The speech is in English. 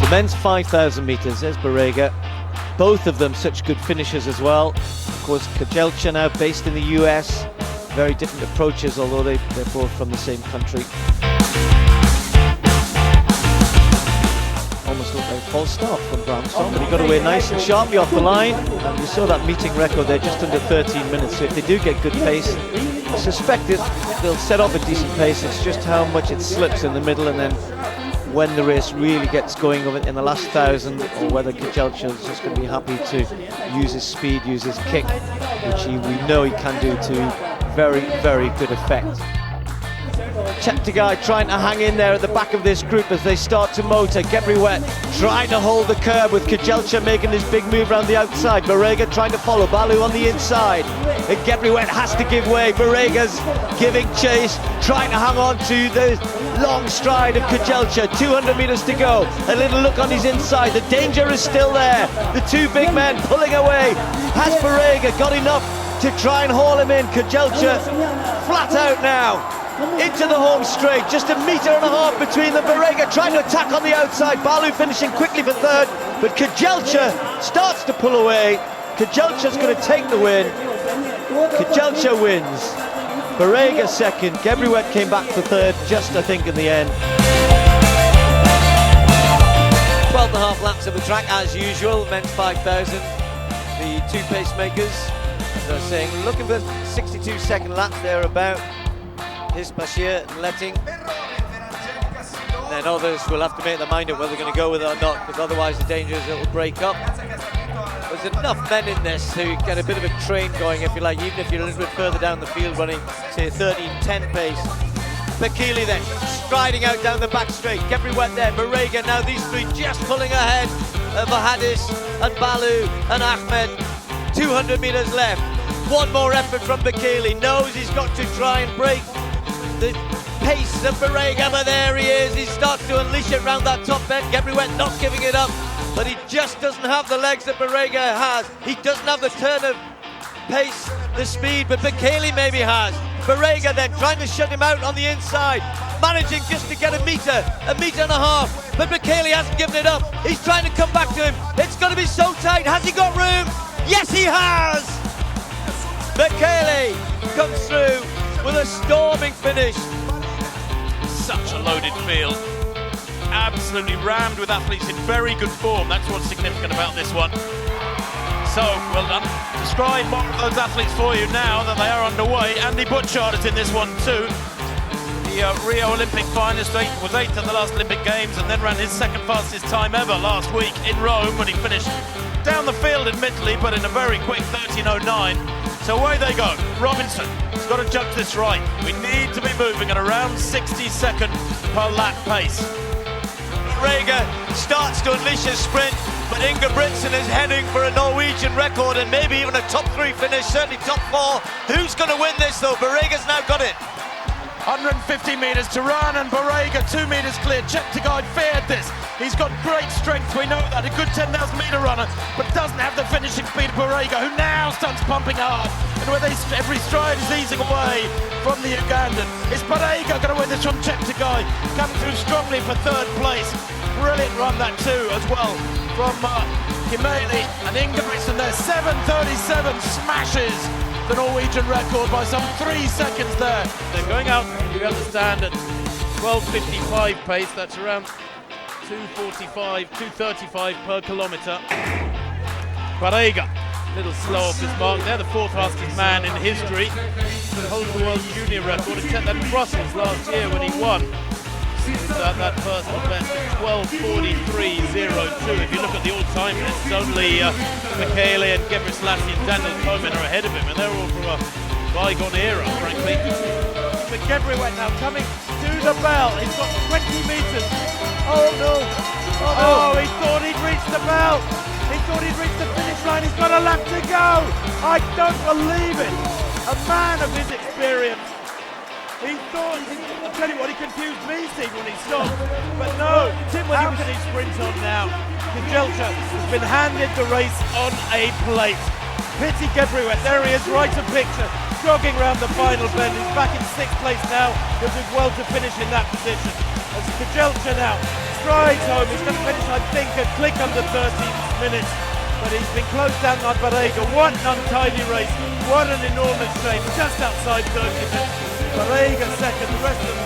The men's 5,000 metres, there's Barega. Both of them such good finishers as well. Of course, Kjelcha now based in the US. Very different approaches, although they're both from the same country. Almost looked like a false start from Brownstone, but he got away nice and sharply off the line. And you saw that meeting record there, just under 13 minutes. So if they do get good pace, I suspect they'll set off a decent pace. It's just how much it slips in the middle, and then when the race really gets going in the last 1,000, or whether Kjelcha is just going to be happy to use his speed, use his kick, which we know he can do to very, very good effect. Cheptegei trying to hang in there at the back of this group as they start to motor. Gebriwet trying to hold the curb with Kjelcha making this big move around the outside. Barega trying to follow Balu on the inside. And Gebriwet has to give way. Barega's giving chase, trying to hang on to the long stride of Kjelcha. 200 metres to go. A little look on his inside. The danger is still there. The two big men pulling away. Has Barega got enough to try and haul him in? Kjelcha flat out now. Into the home straight, just 1.5 meters between them. Barega trying to attack on the outside. Balu finishing quickly for third, but Kjelcha starts to pull away. Kjelcha's going to take the win. Kjelcha wins. Barega second. Gebriwet came back for third, just I think in the end. 12.5 laps of the track as usual. Men's 5,000. The two pacemakers, as I was saying, looking for 62-second laps there about. Bashir and Letting. Then others will have to make their mind up whether they're going to go with it or not, because otherwise the danger is it'll break up. There's enough men in this to get a bit of a train going, if you like, even if you're a little bit further down the field running, say, 13:10 pace. Bekele then striding out down the back straight. Gebriwet there, Barega, now these three just pulling ahead of Hadis and Balu and Ahmed. 200 metres left. One more effort from Bekele. Knows he's got to try and break the pace of Barega, but there he is. He starts to unleash it round that top bend. Gebriwet not giving it up, but he just doesn't have the legs that Barega has. He doesn't have the turn of pace, the speed, but Bekele maybe has. Barega then trying to shut him out on the inside, managing just to get 1.5 meters, but Bekele hasn't given it up. He's trying to come back to him. It's going to be so tight. Has he got room? Yes, he has! Bekele comes through with a storming finish. Such a loaded field. Absolutely rammed with athletes in very good form. That's what's significant about this one. So, well done. Describe one of those athletes for you now that they are underway. Andy Butchart is in this one too. The Rio Olympic finalist, was 8th at the last Olympic Games, and then ran his second fastest time ever last week in Rome when he finished down the field admittedly, but in a very quick 13:09. So away they go. Robinson has got to judge this right. We need to be moving at around 60-second per lap pace. Barega starts to unleash his sprint, but Ingebrigtsen is heading for a Norwegian record and maybe even a top 3 finish, certainly top 4. Who's going to win this though? Barega's now got it. 150 metres to run, and Barega 2 metres clear. Cheptegei feared this. He's got great strength, we know that. A good 10,000 metre runner, but doesn't have the finishing speed of Barega, who now starts pumping hard. And where every stride is easing away from the Ugandan. Is Barega going to win this from Cheptegei? Coming through strongly for third place. Brilliant run that too, as well, from Kimeli and Ingebrigtsen there. 7:37 smashes the Norwegian record by some 3 seconds there. They're going out, you understand, at 12:55 pace. That's around 2:45, 2:35 per kilometre. Barega, a little slow off his mark. They're the 4th fastest man in history. Holds the world junior record. He set that in Brussels last year when he won. That personal best of 12:43.02. If you look at the all-time list, only Bekele and Gebrselassie and Daniel Komen are ahead of him, and they're all from a bygone era, frankly. But Gebriwet now coming to the bell. He's got 20 metres. Oh no! Oh, he thought he'd reached the bell. He thought he'd reached the finish line. He's got a lap to go. I don't believe it. A man of his experience. He thought, I'll tell you what, he confused me, Steve, when he stopped. But no, how can he sprint on now? Kjelcha has been handed the race on a plate. Pity Gebriwet, there he is, right of picture, jogging round the final bend. He's back in 6th place now. He'll do well to finish in that position. As Kjelcha now strides home. He's going to finish, I think, a click under 13 minutes. But he's been closed down by Barrega. What an untidy race. What an enormous change. Just outside 30 minutes. Barrega second. The rest of them